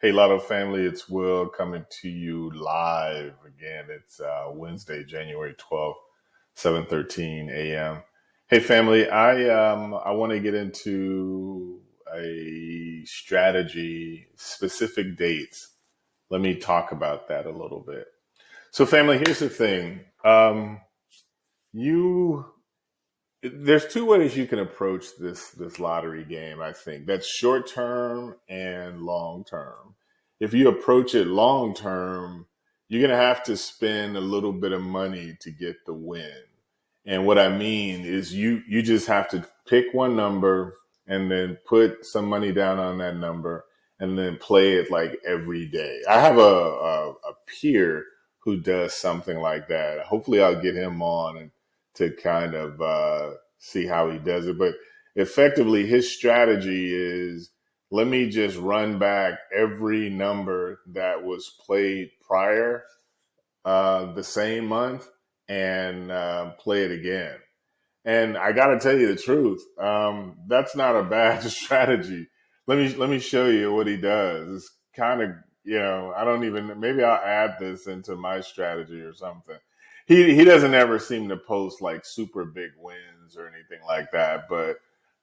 Hey, Lotto family, it's Will coming to you live again. It's Wednesday, January 12th, 7:13 a.m. Hey, family, I want to get into a strategy, specific dates. Let me talk about that a little bit. So, family, here's the thing. You There's two ways you can approach this lottery game. I think that's short term and long term. If you approach it long term, you're gonna have to spend a little bit of money to get the win. And what I mean is you just have to pick one number and then put some money down on that number and then play it like every day. I have a peer who does something like that. Hopefully I'll get him on and to kind of see how he does it. But effectively, his strategy is let me just run back every number that was played prior the same month and play it again. And I got to tell you the truth, that's not a bad strategy. Let me show you what he does. It's kind of I don't even maybe I'll add this into my strategy or something. He doesn't ever seem to post like super big wins or anything like that, but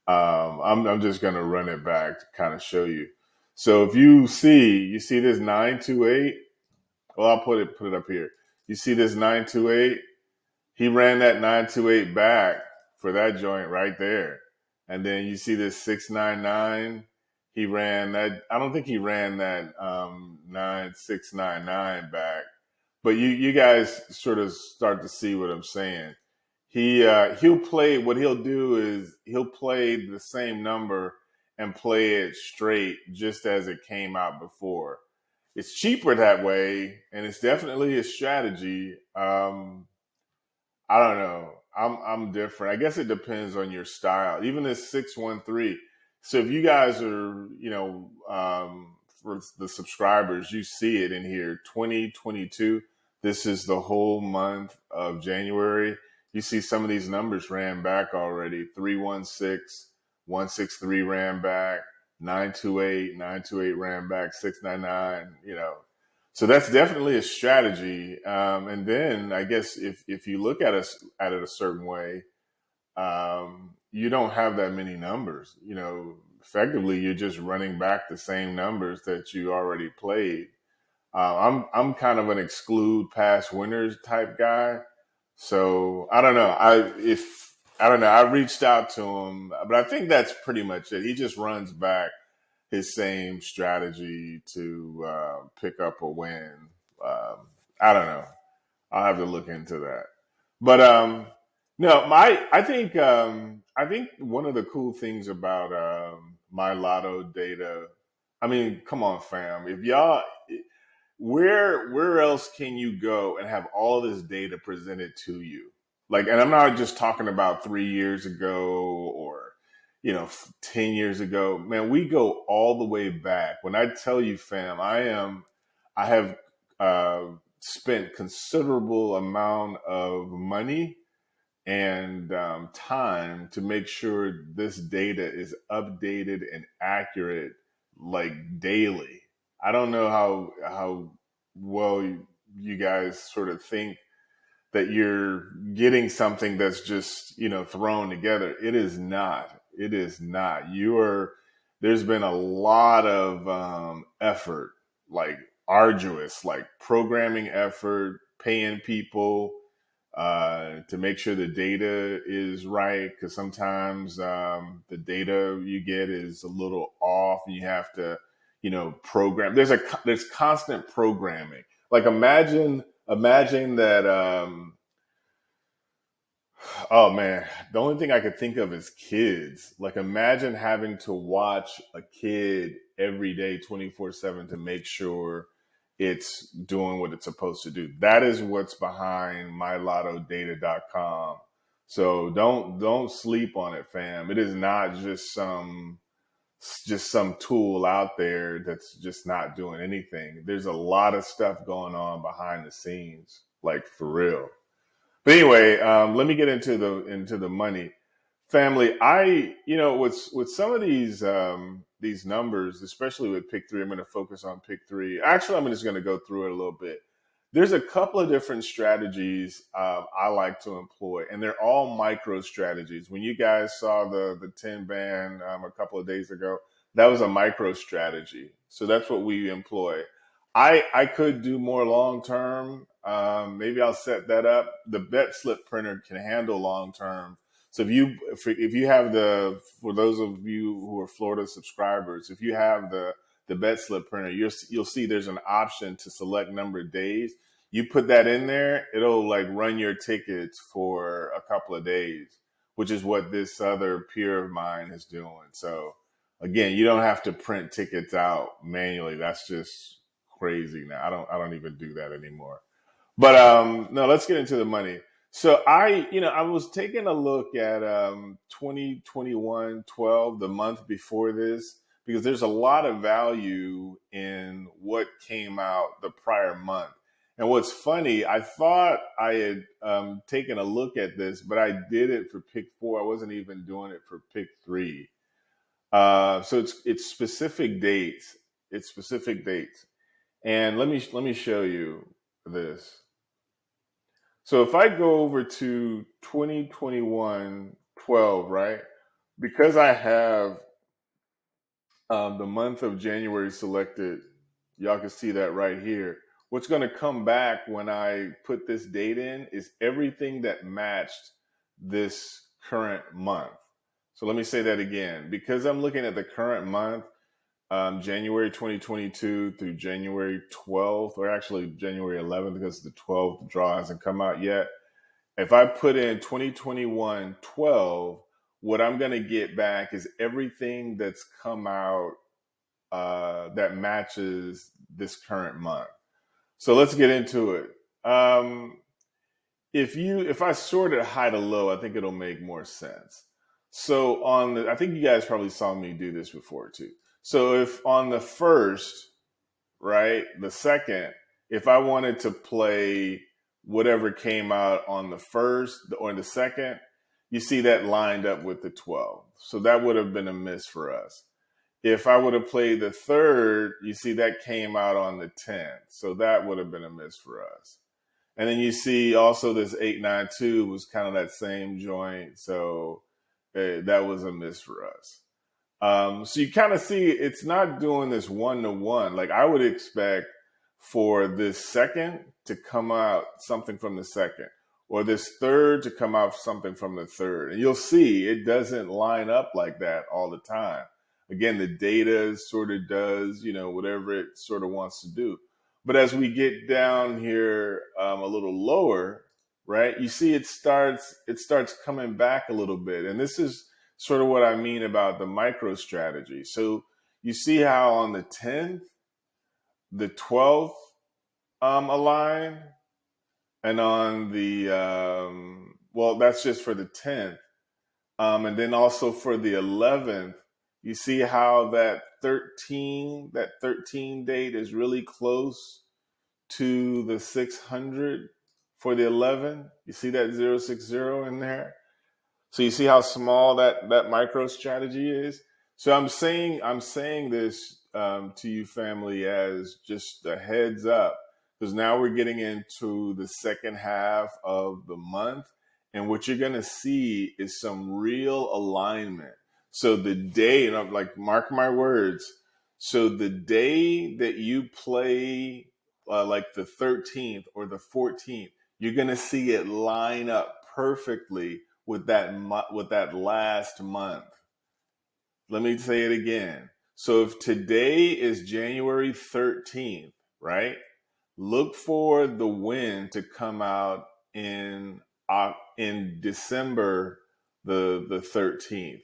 I'm just gonna run it back to kind of show you. So if you see this 928. Well, I'll put it up here. You see this 928? He ran that 928 back for that joint right there. And then you see this 699. He ran that. I don't think he ran that 9699 back. But you guys sort of start to see what I'm saying. He'll play. What he'll do is he'll play the same number and play it straight just as it came out before. It's cheaper that way, and it's definitely a strategy. I don't know. I'm different. I guess it depends on your style. Even this 613. So if you guys are, for the subscribers, you see it in here, 2022. This is the whole month of January. You see some of these numbers ran back already. 316, 163 ran back, 928 ran back, 699, so that's definitely a strategy. And then I guess if you look at it a certain way, you don't have that many numbers. Effectively, you're just running back the same numbers that you already played. I'm kind of an exclude past winners type guy, so I don't know. I don't know. I reached out to him, but I think that's pretty much it. He just runs back his same strategy to pick up a win. I don't know. I'll have to look into that. But no, I think one of the cool things about my lotto data. I mean, come on, fam. If y'all, where else can you go and have all this data presented to you? Like, and I'm not just talking about 3 years ago or 10 years ago. Man, we go all the way back. When I tell you, fam, I have spent considerable amount of money and time to make sure this data is updated and accurate like daily. I don't know how well you guys sort of think that you're getting something that's just thrown together. It is not. It is not. There's been a lot of effort, like arduous, like programming effort, paying people to make sure the data is right, because sometimes the data you get is a little off and you have to program. There's constant programming. Like imagine that oh man, the only thing I could think of is kids. Like imagine having to watch a kid every day 24/7 to make sure it's doing what it's supposed to do. That is what's behind mylottodata.com. So don't sleep on it, fam. It is not just some tool out there that's just not doing anything. There's a lot of stuff going on behind the scenes, like for real. But anyway, let me get into the money. family, with some of these numbers, especially with pick three, I'm going to focus on pick three. Actually, I'm just going to go through it a little bit. There's a couple of different strategies I like to employ, and they're all micro strategies. When you guys saw the 10 band a couple of days ago, that was a micro strategy. So that's what we employ. I could do more long term. Maybe I'll set that up. The bet slip printer can handle long term. So if you have for those of you who are Florida subscribers, if you have the bet slip printer, you'll see there's an option to select number of days. You put that in there, it'll like run your tickets for a couple of days, which is what this other peer of mine is doing. So again, you don't have to print tickets out manually. That's just crazy now. I don't even do that anymore. But no, let's get into the money. So I was taking a look at 2021-12, the month before this, because there's a lot of value in what came out the prior month. And what's funny, I thought I had taken a look at this, but I did it for pick four. I wasn't even doing it for pick three. So it's specific dates. It's specific dates. And let me show you this. So if I go over to 2021-12, right? Because I have the month of January selected, y'all can see that right here. What's going to come back when I put this date in is everything that matched this current month. So let me say that again. Because I'm looking at the current month, January 2022 through January 12th, or actually January 11th, because the 12th draw hasn't come out yet. If I put in 2021-12, what I'm going to get back is everything that's come out that matches this current month. So let's get into it. If I sort it high to low, I think it'll make more sense. So I think you guys probably saw me do this before too. So if on the first, right, the second, if I wanted to play whatever came out on the first or the second, you see that lined up with the 12. So that would have been a miss for us. If I would have played the third, you see that came out on the 10th. So that would have been a miss for us. And then you see also this 892 was kind of that same joint. So that was a miss for us. So you kind of see it's not doing this one-to-one. Like I would expect for this second to come out something from the second, or this third to come out something from the third. And you'll see it doesn't line up like that all the time. Again, the data sort of does, whatever it sort of wants to do. But as we get down here a little lower, right, you see it starts coming back a little bit. And this is sort of what I mean about the micro strategy. So you see how on the 10th, the 12th align, and on the, that's just for the 10th. And then also for the 11th, you see how that 13 date is really close to the 600 for the 11. You see that 060 in there? So you see how small that micro strategy is. So I'm saying this to you, family, as just a heads up, because now we're getting into the second half of the month, and what you're going to see is some real alignment. So the day, and I'm like, mark my words. So the day that you play like the 13th or the 14th, you're going to see it line up perfectly with that last month. Let me say it again. So if today is January 13th, right? Look for the win to come out in December the 13th.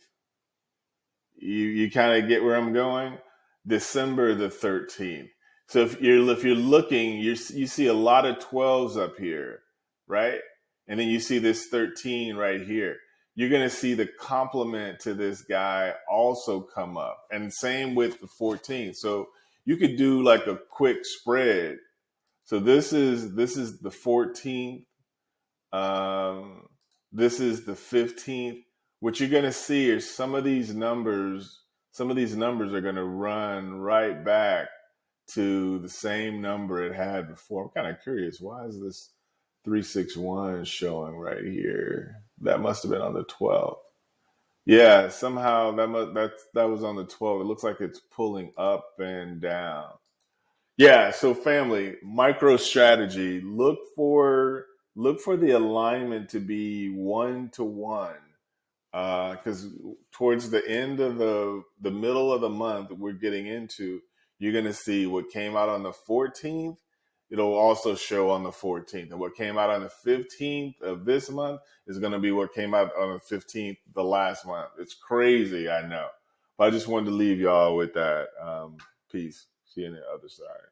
You kind of get where I'm going? December the 13th. So if you're looking, you see a lot of 12s up here, right? And then you see this 13 right here. You're going to see the complement to this guy also come up. And same with the 14. So you could do like a quick spread. So this is the 14th. This is the 15th. what you're going to see is some of these numbers are going to run right back to the same number it had before. I'm kind of curious, why is this 361 showing right here? That must have been on the 12th. Yeah, somehow that was on the 12th. It looks like it's pulling up and down. Yeah, so family, micro strategy, look for the alignment to be 1 to 1, because towards the end of the middle of the month we're getting into, you're going to see what came out on the 14th. It'll also show on the 14th, and what came out on the 15th of this month is going to be what came out on the 15th the last month. It's crazy, I know, but I just wanted to leave y'all with that. Peace. See you on the other side.